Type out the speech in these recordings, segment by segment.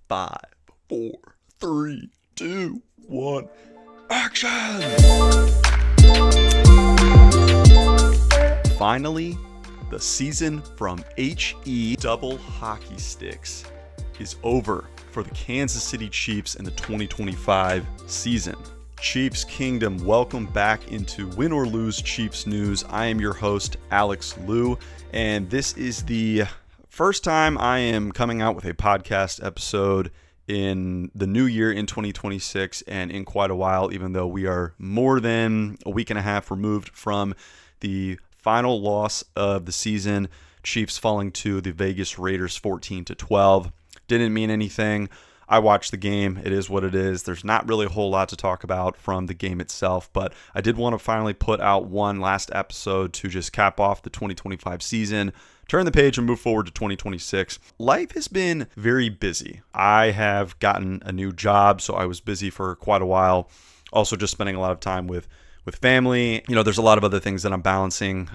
5, 4, 3, 2, 1, action! Finally, the season from HE double hockey sticks is over for the Kansas City Chiefs in the 2025 season. Chiefs Kingdom, welcome back into Win or Lose Chiefs News. I am your host, Alex Liu, and this is the first time I am coming out with a podcast episode in the new year in 2026 and in quite a while, even though we are more than a week and a half removed from the final loss of the season, Chiefs falling to the Vegas Raiders 14-12. Didn't mean anything. I watched the game. It is what it is. There's not really a whole lot to talk about from the game itself, but I did want to finally put out one last episode to just cap off the 2025 season, turn the page and move forward to 2026. Life has been very busy. I have gotten a new job, so I was busy for quite a while. Also just spending a lot of time with family. You know, there's a lot of other things that I'm balancing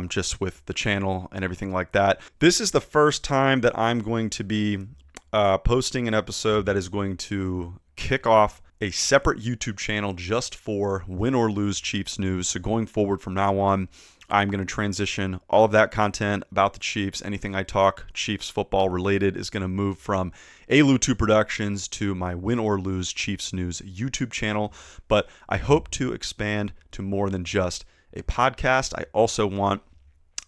just with the channel and everything like that. This is the first time that I'm going to be posting an episode that is going to kick off a separate YouTube channel just for Win or Lose Chiefs News. So going forward from now on, I'm going to transition all of that content about the Chiefs. Anything I talk Chiefs football related is going to move from ALU2 Productions to my Win or Lose Chiefs News YouTube channel. But I hope to expand to more than just a podcast. I also want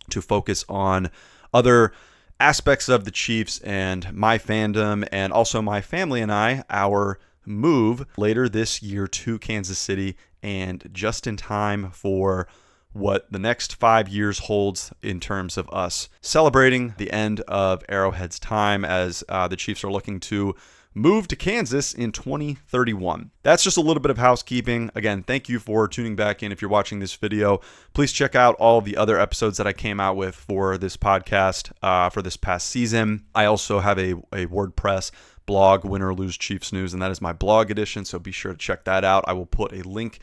to focus on other aspects of the Chiefs and my fandom, and also my family and I, our move later this year to Kansas City, and just in time for what the next 5 years holds in terms of us celebrating the end of Arrowhead's time as the Chiefs are looking to move to Kansas in 2031. That's just a little bit of housekeeping. Again, thank you for tuning back in. If you're watching this video, please check out all the other episodes that I came out with for this podcast for this past season. I also have a WordPress blog, Win or Lose Chiefs News, and that is my blog edition, so be sure to check that out. I will put a link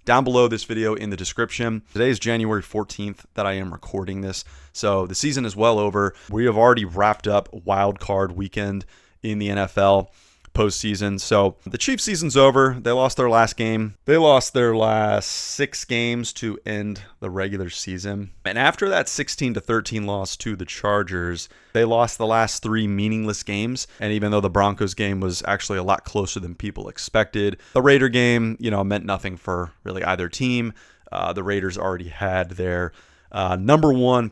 down below this video in the description. Today is January 14th that I am recording this, so the season is well over. We have already wrapped up Wild Card Weekend in the NFL postseason. So the Chiefs season's over. They lost their last game. They lost their last 6 games to end the regular season. And after that 16-13 loss to the Chargers, they lost the last 3 meaningless games. And even though the Broncos game was actually a lot closer than people expected, the Raider game, meant nothing for really either team. The Raiders already had their number one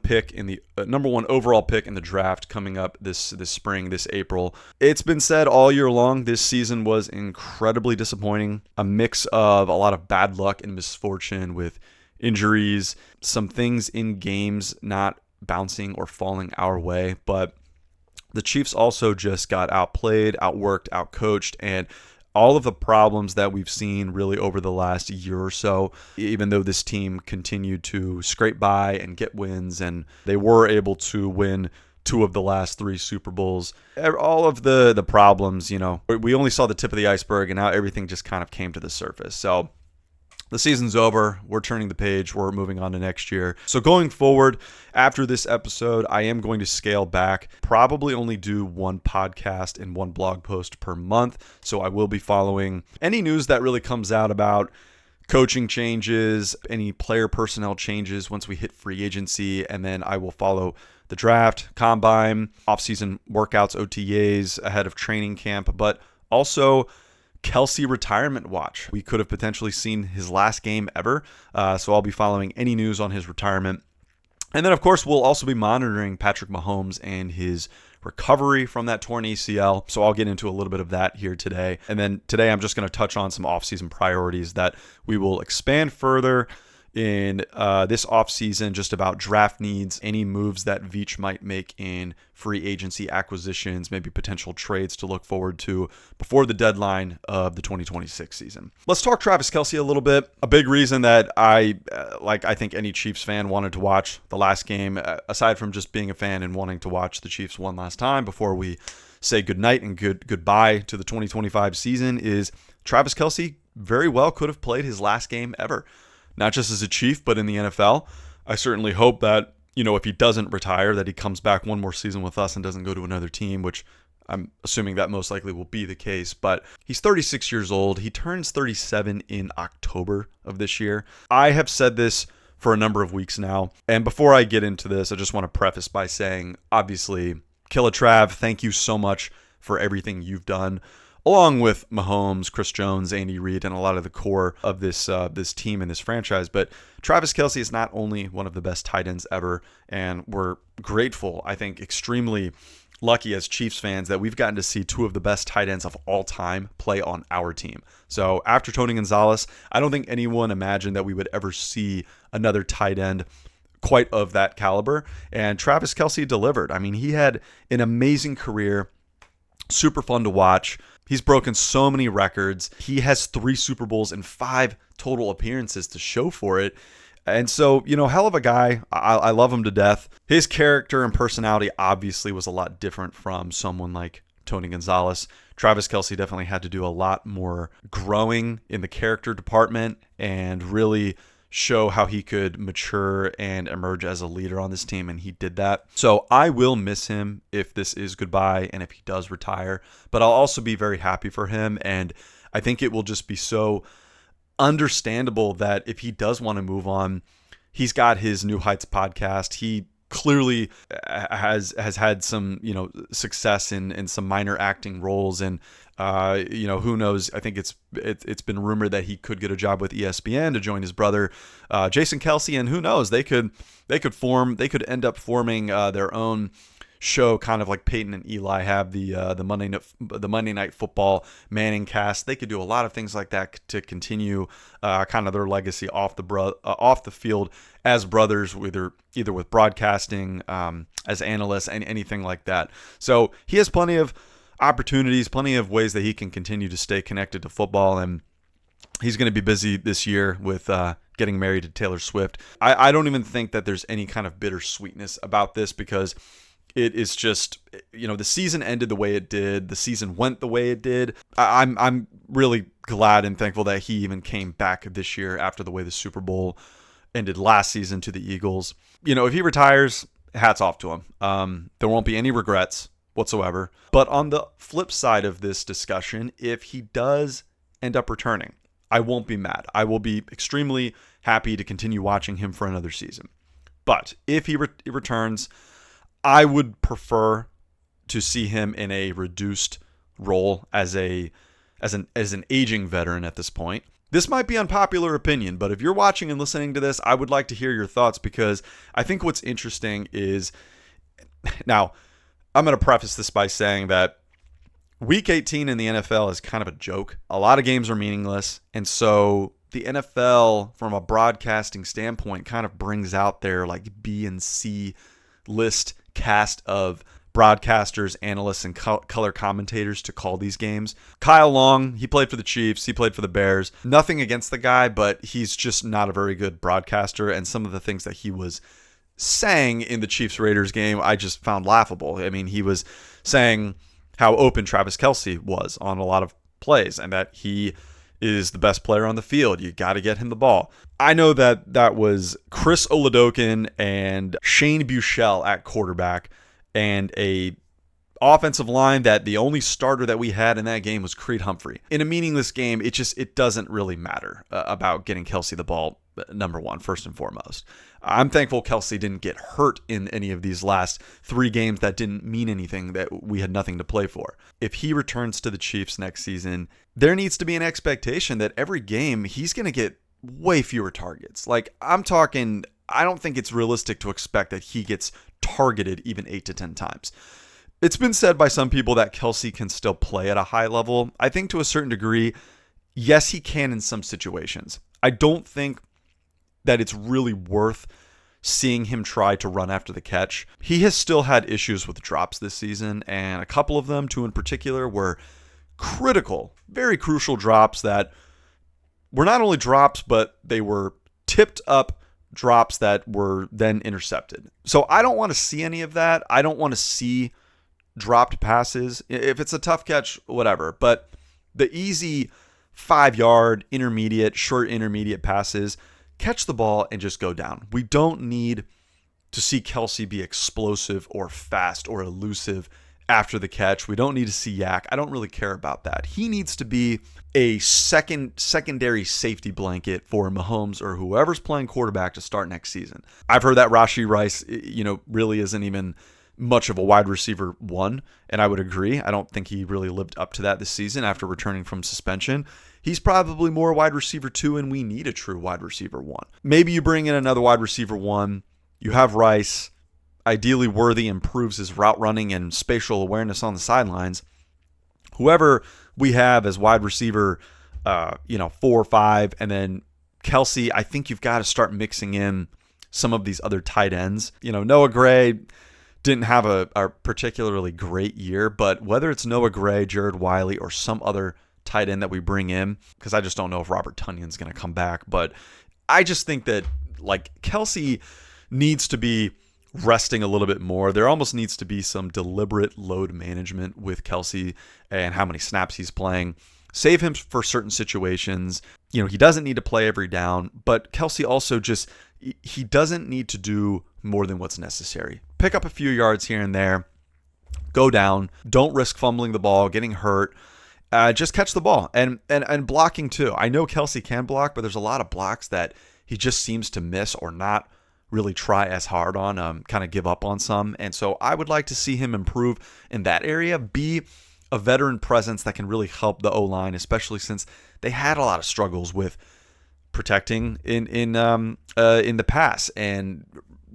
overall pick in the draft coming up this spring, this April. It's been said all year long this season was incredibly disappointing. A mix of a lot of bad luck and misfortune with injuries, some things in games not bouncing or falling our way, but the Chiefs also just got outplayed, outworked, outcoached, and all of the problems that we've seen really over the last year or so, even though this team continued to scrape by and get wins, and they were able to win 2 of the last 3 Super Bowls. All of the problems, we only saw the tip of the iceberg, and now everything just kind of came to the surface. So the season's over. We're turning the page. We're moving on to next year. So going forward, after this episode, I am going to scale back, probably only do 1 podcast and 1 blog post per month. So I will be following any news that really comes out about coaching changes, any player personnel changes once we hit free agency, and then I will follow the draft, combine, offseason workouts, OTAs ahead of training camp, but also Kelce retirement watch. We could have potentially seen his last game ever, so I'll be following any news on his retirement. And then, of course, we'll also be monitoring Patrick Mahomes and his recovery from that torn ACL, so I'll get into a little bit of that here today. And then today I'm just going to touch on some offseason priorities that we will expand further in this offseason, just about draft needs, any moves that Veach might make in free agency acquisitions, maybe potential trades to look forward to before the deadline of the 2026 season. Let's talk Travis Kelce a little bit. A big reason that I think any Chiefs fan wanted to watch the last game, aside from just being a fan and wanting to watch the Chiefs one last time before we say goodnight and goodbye to the 2025 season, is Travis Kelce very well could have played his last game ever. Not just as a Chief, but in the NFL. I certainly hope that, if he doesn't retire, that he comes back one more season with us and doesn't go to another team, which I'm assuming that most likely will be the case, but he's 36 years old. He turns 37 in October of this year. I have said this for a number of weeks now, and before I get into this, I just want to preface by saying, obviously, Killer Trav, thank you so much for everything you've done, along with Mahomes, Chris Jones, Andy Reid, and a lot of the core of this team and this franchise. But Travis Kelce is not only one of the best tight ends ever, and we're grateful, I think extremely lucky as Chiefs fans that we've gotten to see two of the best tight ends of all time play on our team. So after Tony Gonzalez, I don't think anyone imagined that we would ever see another tight end quite of that caliber. And Travis Kelce delivered. I mean, he had an amazing career, super fun to watch. He's broken so many records. He has 3 Super Bowls and 5 total appearances to show for it. And so, hell of a guy. I love him to death. His character and personality obviously was a lot different from someone like Tony Gonzalez. Travis Kelce definitely had to do a lot more growing in the character department and really show how he could mature and emerge as a leader on this team, and he did that. So I will miss him if this is goodbye and if he does retire, but I'll also be very happy for him, and I think it will just be so understandable that if he does want to move on, he's got his New Heights podcast. He clearly has had some success in some minor acting roles, and who knows, I think it's been rumored that he could get a job with ESPN to join his brother Jason Kelce, and who knows, they could end up forming their own show, kind of like Peyton and Eli have the Monday Night Football Manning cast. They could do a lot of things like that to continue kind of their legacy off the field as brothers, either with broadcasting, as analysts, and anything like that. So he has plenty of opportunities, plenty of ways that he can continue to stay connected to football, and he's going to be busy this year with getting married to Taylor Swift. I don't even think that there's any kind of bittersweetness about this, because it is just, the season ended the way it did. The season went the way it did. I'm really glad and thankful that he even came back this year after the way the Super Bowl ended last season to the Eagles. If he retires, hats off to him. There won't be any regrets whatsoever. But on the flip side of this discussion, if he does end up returning, I won't be mad. I will be extremely happy to continue watching him for another season. But if he returns, I would prefer to see him in a reduced role as an aging veteran at this point. This might be unpopular opinion, but if you're watching and listening to this, I would like to hear your thoughts, because I think what's interesting is, now, I'm going to preface this by saying that Week 18 in the NFL is kind of a joke. A lot of games are meaningless, and so the NFL, from a broadcasting standpoint, kind of brings out their like B and C list cast of broadcasters, analysts, and color commentators to call these games. Kyle Long, he played for the Chiefs, he played for the Bears. Nothing against the guy, but he's just not a very good broadcaster, and some of the things that he was saying in the Chiefs-Raiders game, I just found laughable. I mean, he was saying how open Travis Kelce was on a lot of plays, and that he is the best player on the field. You got to get him the ball. I know that was Chris Oladokun and Shane Buechele at quarterback, and a offensive line that the only starter that we had in that game was Creed Humphrey. In a meaningless game, it doesn't really matter about getting Kelce the ball, number one, first and foremost. I'm thankful Kelce didn't get hurt in any of these last 3 games that didn't mean anything, that we had nothing to play for. If he returns to the Chiefs next season, there needs to be an expectation that every game he's going to get way fewer targets. Like, I'm talking, I don't think it's realistic to expect that he gets targeted even 8 to 10 times. It's been said by some people that Kelce can still play at a high level. I think to a certain degree, yes, he can in some situations. I don't think that it's really worth seeing him try to run after the catch. He has still had issues with drops this season, and a couple of them, 2 in particular, were critical, very crucial drops that were not only drops, but they were tipped up drops that were then intercepted. So I don't want to see any of that. I don't want to see dropped passes. If it's a tough catch, whatever. But the easy 5-yard, short intermediate passes, catch the ball and just go down. We don't need to see Kelce be explosive or fast or elusive after the catch. We don't need to see yak. I don't really care about that. He needs to be a secondary safety blanket for Mahomes or whoever's playing quarterback to start next season. I've heard that Rashee Rice, really isn't even much of a wide receiver one, and I would agree. I don't think he really lived up to that this season after returning from suspension. He's probably more wide receiver two, and we need a true wide receiver one. Maybe you bring in another wide receiver one. You have Rice. Ideally, Worthy improves his route running and spatial awareness on the sidelines. Whoever we have as wide receiver, 4 or 5, and then Kelce, I think you've got to start mixing in some of these other tight ends. Noah Gray didn't have a particularly great year, but whether it's Noah Gray, Jared Wiley, or some other tight end that we bring in, because I just don't know if Robert Tunyon's going to come back, but I just think that Kelce needs to be resting a little bit more. There almost needs to be some deliberate load management with Kelce and how many snaps he's playing. Save him for certain situations. He doesn't need to play every down, but Kelce also he doesn't need to do more than what's necessary. Pick up a few yards here and there. Go down. Don't risk fumbling the ball, getting hurt. Just catch the ball and blocking too. I know Kelce can block, but there's a lot of blocks that he just seems to miss or not really try as hard on, kind of give up on some. And so I would like to see him improve in that area, be a veteran presence that can really help the O-line, especially since they had a lot of struggles with protecting in the pass and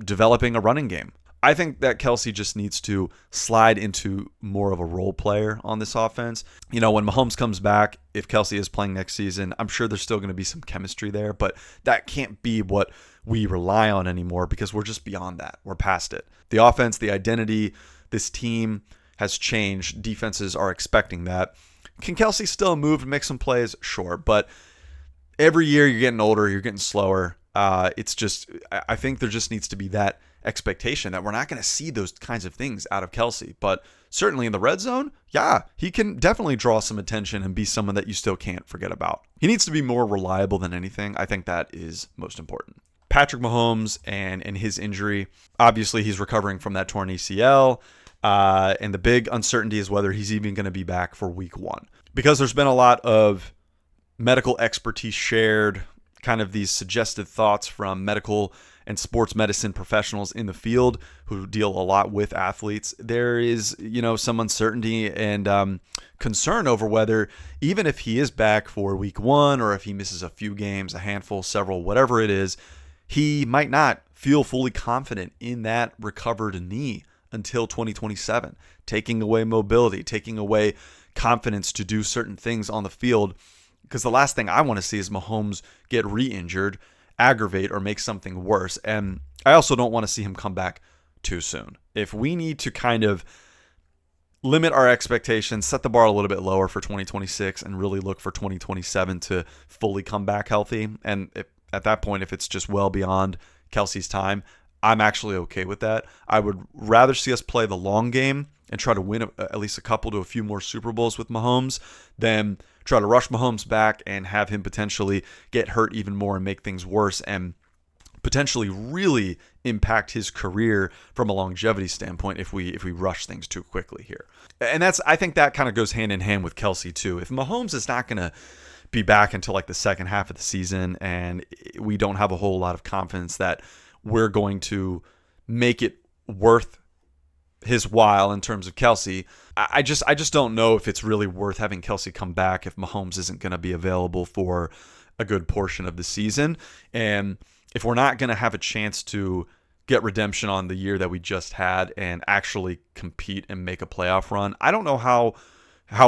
developing a running game. I think that Kelce just needs to slide into more of a role player on this offense. When Mahomes comes back, if Kelce is playing next season, I'm sure there's still going to be some chemistry there, but that can't be what we rely on anymore because we're just beyond that. We're past it. The offense, the identity, this team has changed. Defenses are expecting that. Can Kelce still move and make some plays? Sure, but every year you're getting older, you're getting slower. I think there just needs to be that expectation that we're not going to see those kinds of things out of Kelce. But certainly in the red zone, yeah, he can definitely draw some attention and be someone that you still can't forget about. He needs to be more reliable than anything. I think that is most important. Patrick Mahomes and his injury, obviously he's recovering from that torn ACL. And the big uncertainty is whether he's even going to be back for week 1. Because there's been a lot of medical expertise shared, kind of these suggested thoughts from medical and sports medicine professionals in the field who deal a lot with athletes. There is, some uncertainty and concern over whether, even if he is back for week 1 or if he misses a few games, a handful, several, whatever it is, he might not feel fully confident in that recovered knee until 2027, taking away mobility, taking away confidence to do certain things on the field. Because the last thing I want to see is Mahomes get re-injured, aggravate, or make something worse. And I also don't want to see him come back too soon. If we need to kind of limit our expectations, set the bar a little bit lower for 2026, and really look for 2027 to fully come back healthy, and at that point, if it's just well beyond Kelce's time, I'm actually okay with that. I would rather see us play the long game and try to win at least a couple to a few more Super Bowls with Mahomes than try to rush Mahomes back and have him potentially get hurt even more and make things worse and potentially really impact his career from a longevity standpoint if we rush things too quickly here. And I think that kind of goes hand in hand with Kelce too. If Mahomes is not going to be back until the second half of the season and we don't have a whole lot of confidence that we're going to make it worth his while in terms of Kelce, I just don't know if it's really worth having Kelce come back if Mahomes isn't going to be available for a good portion of the season. And if we're not going to have a chance to get redemption on the year that we just had and actually compete and make a playoff run, I don't know how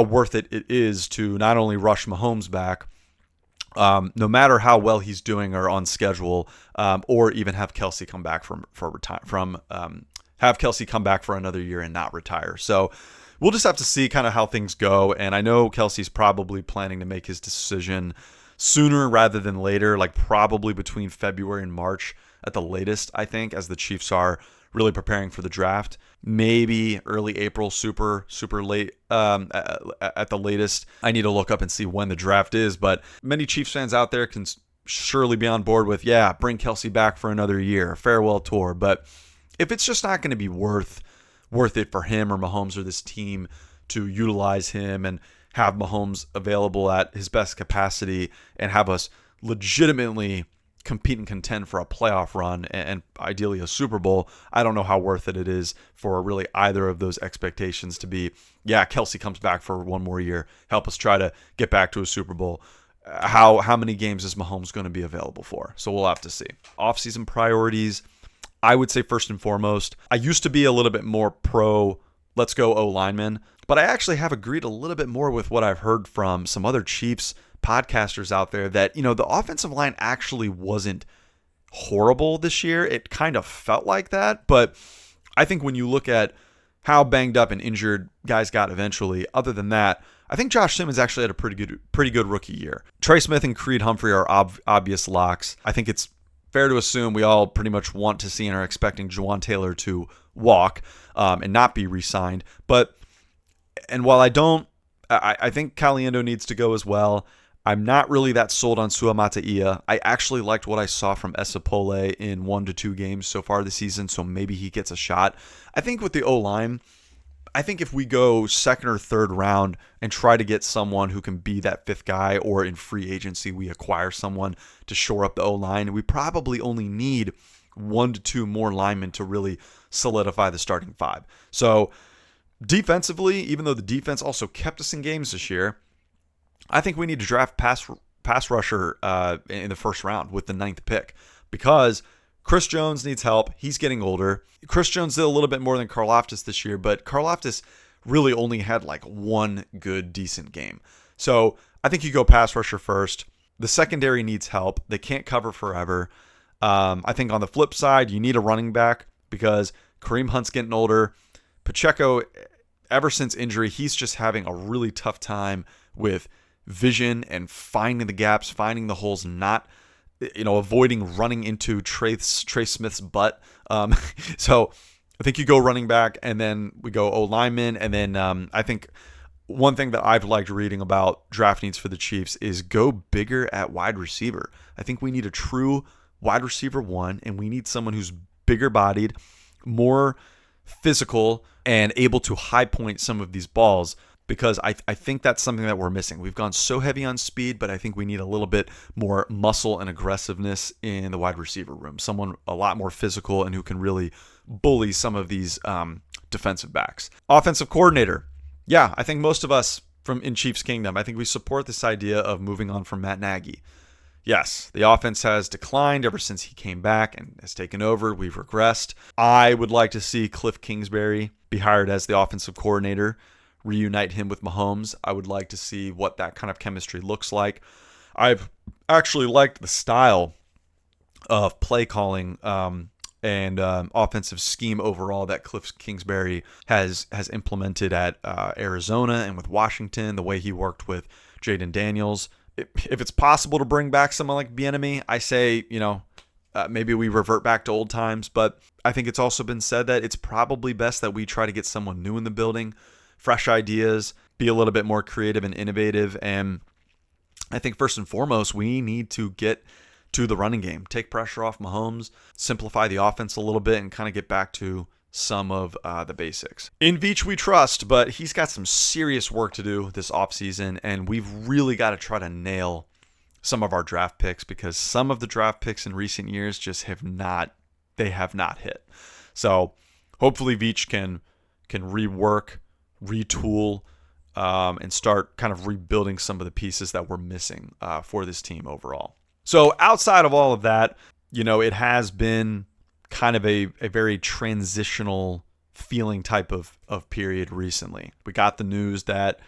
worth it is to not only rush Mahomes back, no matter how well he's doing or on schedule, or even have Kelce come back have Kelce come back for another year and not retire. So we'll just have to see kind of how things go. And I know Kelce's probably planning to make his decision sooner rather than later, probably between February and March at the latest, I think, as the Chiefs are really preparing for the draft. Maybe early April, super late at the latest. I need to look up and see when the draft is, but many Chiefs fans out there can surely be on board with, bring Kelce back for another year, farewell tour. But if it's just not going to be worth worth it for him or Mahomes or this team to utilize him and have Mahomes available at his best capacity and have us legitimately compete and contend for a playoff run and ideally a Super Bowl. I don't know how worth it is for really either of those expectations to be, yeah, Kelce comes back for one more year, help us try to get back to a Super Bowl. How many games is Mahomes going to be available for? So we'll have to see. Offseason priorities, I would say first and foremost, I used to be a little bit more pro, let's go O-lineman, but I actually have agreed a little bit more with what I've heard from some other Chiefs podcasters out there that, the offensive line actually wasn't horrible this year. It kind of felt like that, but I think when you look at how banged up and injured guys got eventually, other than that, I think Josh Simmons actually had a pretty good rookie year. Trey Smith and Creed Humphrey are obvious locks. I think it's fair to assume we all pretty much want to see and are expecting Juwan Taylor to walk and not be re-signed. And while I think Caliendo needs to go as well. I'm not really that sold on Sua Mata'ia. I actually liked what I saw from Esapole in 1 to 2 games so far this season, so maybe he gets a shot. I think with the O-line, I think if we go second or third round and try to get someone who can be that fifth guy, or in free agency we acquire someone to shore up the O-line, we probably only need 1 to 2 more linemen to really solidify the starting 5. So defensively, even though the defense also kept us in games this year, I think we need to draft pass rusher in the first round with the 9th pick, because Chris Jones needs help. He's getting older. Chris Jones did a little bit more than Karlaftis this year, but Karlaftis really only had like one good, decent game. So I think you go pass rusher first. The secondary needs help. They can't cover forever. I think on the flip side, you need a running back because Kareem Hunt's getting older. Pacheco, ever since injury, he's just having a really tough time with vision and finding the gaps, finding the holes, not avoiding running into Trey Smith's butt. So I think you go running back, and then we go O-lineman, and then I think one thing that I've liked reading about draft needs for the Chiefs is go bigger at wide receiver. I think we need a true wide receiver 1, and we need someone who's bigger bodied, more physical, and able to high point some of these balls, because I think that's something that we're missing. We've gone so heavy on speed, but I think we need a little bit more muscle and aggressiveness in the wide receiver room. Someone a lot more physical and who can really bully some of these defensive backs. Offensive coordinator. Yeah, I think most of us in Chiefs Kingdom, I think we support this idea of moving on from Matt Nagy. Yes, the offense has declined ever since he came back and has taken over. We've regressed. I would like to see Kliff Kingsbury be hired as the offensive coordinator, reunite him with Mahomes. I would like to see what that kind of chemistry looks like. I've actually liked the style of play calling and offensive scheme overall that Kliff Kingsbury has implemented at Arizona and with Washington, the way he worked with Jaden Daniels. If it's possible to bring back someone like Bieniemy, I say, maybe we revert back to old times, but I think it's also been said that it's probably best that we try to get someone new in the building, fresh ideas, be a little bit more creative and innovative. And I think first and foremost, we need to get to the running game, take pressure off Mahomes, simplify the offense a little bit, and kind of get back to some of the basics. In Veach we trust, but he's got some serious work to do this offseason, and we've really got to try to nail some of our draft picks, because some of the draft picks in recent years just have not hit. So hopefully Veach can rework, retool, and start kind of rebuilding some of the pieces that we're missing for this team overall. So outside of all of that, it has been kind of a very transitional feeling type of period recently. We got the news that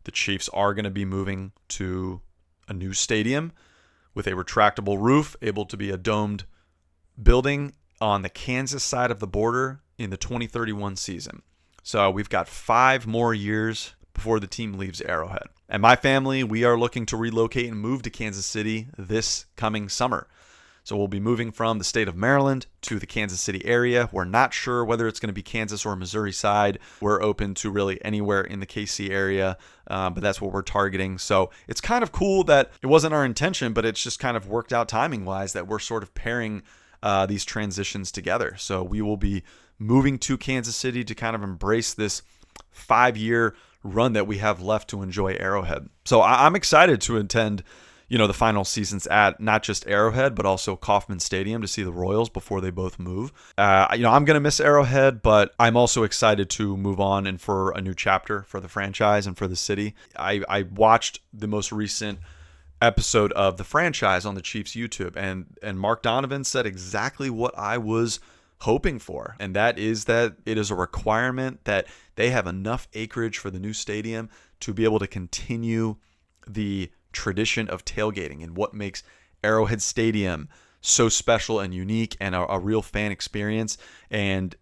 the Chiefs are going to be moving to a new stadium with a retractable roof, able to be a domed building on the Kansas side of the border in the 2031 season. So we've got 5 more years before the team leaves Arrowhead. And my family, we are looking to relocate and move to Kansas City this coming summer. So we'll be moving from the state of Maryland to the Kansas City area. We're not sure whether it's going to be Kansas or Missouri side. We're open to really anywhere in the KC area, but that's what we're targeting. So it's kind of cool that it wasn't our intention, but it's just kind of worked out timing-wise that we're sort of pairing these transitions together. So we will be moving to Kansas City to kind of embrace this 5-year run that we have left to enjoy Arrowhead. So I'm excited to attend, the final seasons at not just Arrowhead, but also Kauffman Stadium to see the Royals before they both move. I'm going to miss Arrowhead, but I'm also excited to move on and for a new chapter for the franchise and for the city. I watched the most recent episode of the franchise on the Chiefs YouTube, and Mark Donovan said exactly what I was hoping for, and that is that it is a requirement that they have enough acreage for the new stadium to be able to continue the tradition of tailgating and what makes Arrowhead Stadium so special and unique and a real fan experience. And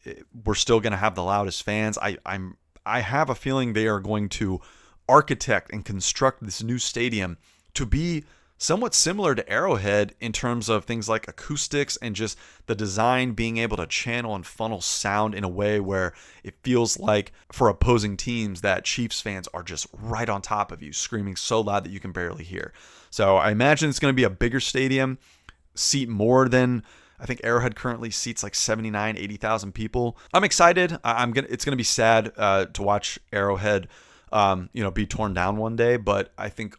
we're still going to have the loudest fans. I have a feeling they are going to architect and construct this new stadium to be somewhat similar to Arrowhead in terms of things like acoustics and just the design being able to channel and funnel sound in a way where it feels like for opposing teams that Chiefs fans are just right on top of you, screaming so loud that you can barely hear. So I imagine it's going to be a bigger stadium, seat more than, I think Arrowhead currently seats like 79, 80,000 people. I'm excited. It's going to be sad to watch Arrowhead be torn down one day, but I think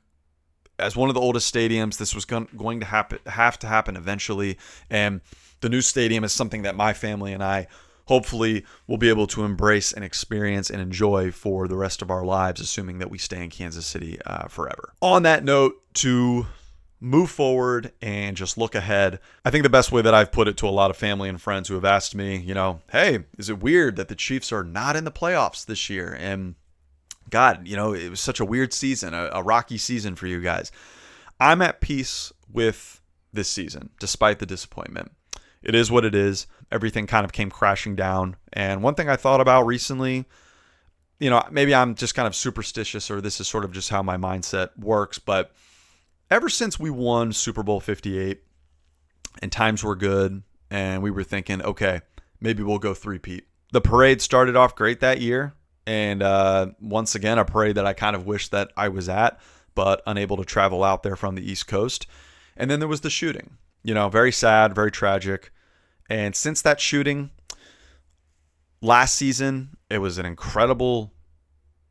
as one of the oldest stadiums, this was going to have to happen eventually. And the new stadium is something that my family and I hopefully will be able to embrace and experience and enjoy for the rest of our lives, assuming that we stay in Kansas City forever. On that note, to move forward and just look ahead, I think the best way that I've put it to a lot of family and friends who have asked me, hey, is it weird that the Chiefs are not in the playoffs this year? And God, it was such a weird season, a rocky season for you guys. I'm at peace with this season, despite the disappointment. It is what it is. Everything kind of came crashing down. And one thing I thought about recently, maybe I'm just kind of superstitious, or this is sort of just how my mindset works, but ever since we won Super Bowl 58 and times were good and we were thinking, okay, maybe we'll go three-peat. The parade started off great that year. And once again, a parade that I kind of wish that I was at, but unable to travel out there from the East Coast. And then there was the shooting, very sad, very tragic. And since that shooting last season, it was an incredible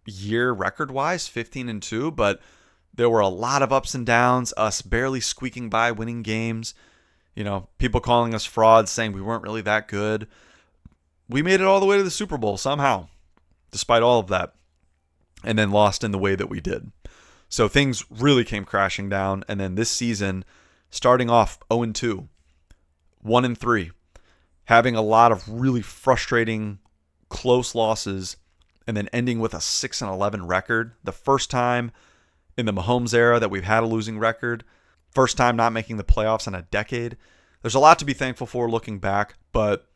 year record-wise, 15-2, but there were a lot of ups and downs, us barely squeaking by winning games, people calling us frauds, saying we weren't really that good. We made it all the way to the Super Bowl somehow, despite all of that, and then lost in the way that we did. So things really came crashing down. And then this season, starting off 0-2, 1-3, having a lot of really frustrating, close losses, and then ending with a 6-11 record. The first time in the Mahomes era that we've had a losing record. First time not making the playoffs in a decade. There's a lot to be thankful for looking back, but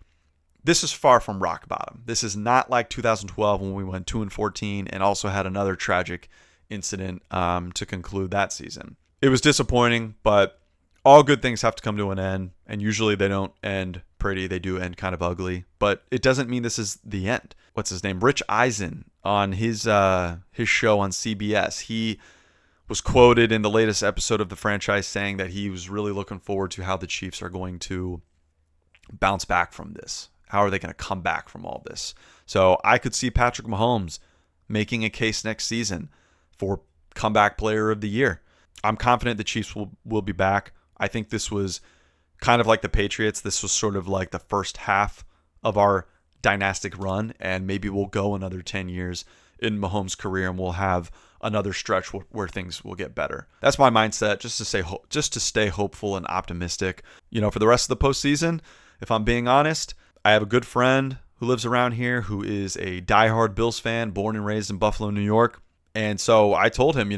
this is far from rock bottom. This is not like 2012 when we went 2-14 and also had another tragic incident to conclude that season. It was disappointing, but all good things have to come to an end, and usually they don't end pretty. They do end kind of ugly, but it doesn't mean this is the end. What's his name? Rich Eisen on his show on CBS. He was quoted in the latest episode of the franchise saying that he was really looking forward to how the Chiefs are going to bounce back from this. How are they going to come back from all this? So I could see Patrick Mahomes making a case next season for comeback player of the year. I'm confident the Chiefs will be back. I think this was kind of like the Patriots. This was sort of like the first half of our dynastic run, and maybe we'll go another 10 years in Mahomes' career and we'll have another stretch where things will get better. That's my mindset, just to stay hopeful and optimistic. For the rest of the postseason, if I'm being honest, I have a good friend who lives around here who is a diehard Bills fan, born and raised in Buffalo, New York. And so I told him,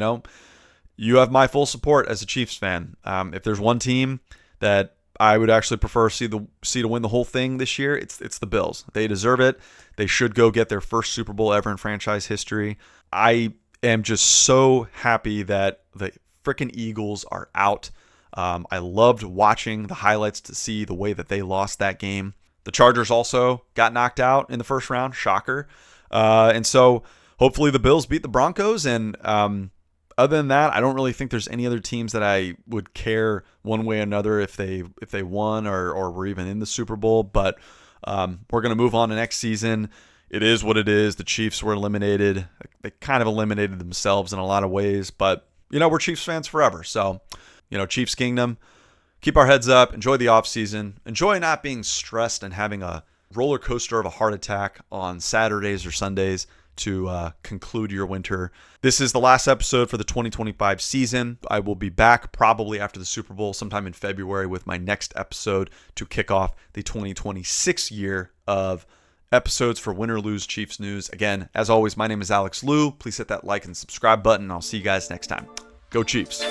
you have my full support as a Chiefs fan. If there's one team that I would actually prefer see to win the whole thing this year, it's the Bills. They deserve it. They should go get their first Super Bowl ever in franchise history. I am just so happy that the freaking Eagles are out. I loved watching the highlights to see the way that they lost that game. The Chargers also got knocked out in the first round. Shocker. And so hopefully the Bills beat the Broncos. And other than that, I don't really think there's any other teams that I would care one way or another if they won or were even in the Super Bowl. But We're going to move on to next season. It is what it is. The Chiefs were eliminated. They kind of eliminated themselves in a lot of ways, but, we're Chiefs fans forever. So, Chiefs Kingdom, keep our heads up, enjoy the offseason, enjoy not being stressed and having a roller coaster of a heart attack on Saturdays or Sundays to conclude your winter. This is the last episode for the 2025 season. I will be back probably after the Super Bowl sometime in February with my next episode to kick off the 2026 year of episodes for Win or Lose Chiefs News. Again, as always, my name is Alex Liu. Please hit that like and subscribe button. I'll see you guys next time. Go Chiefs.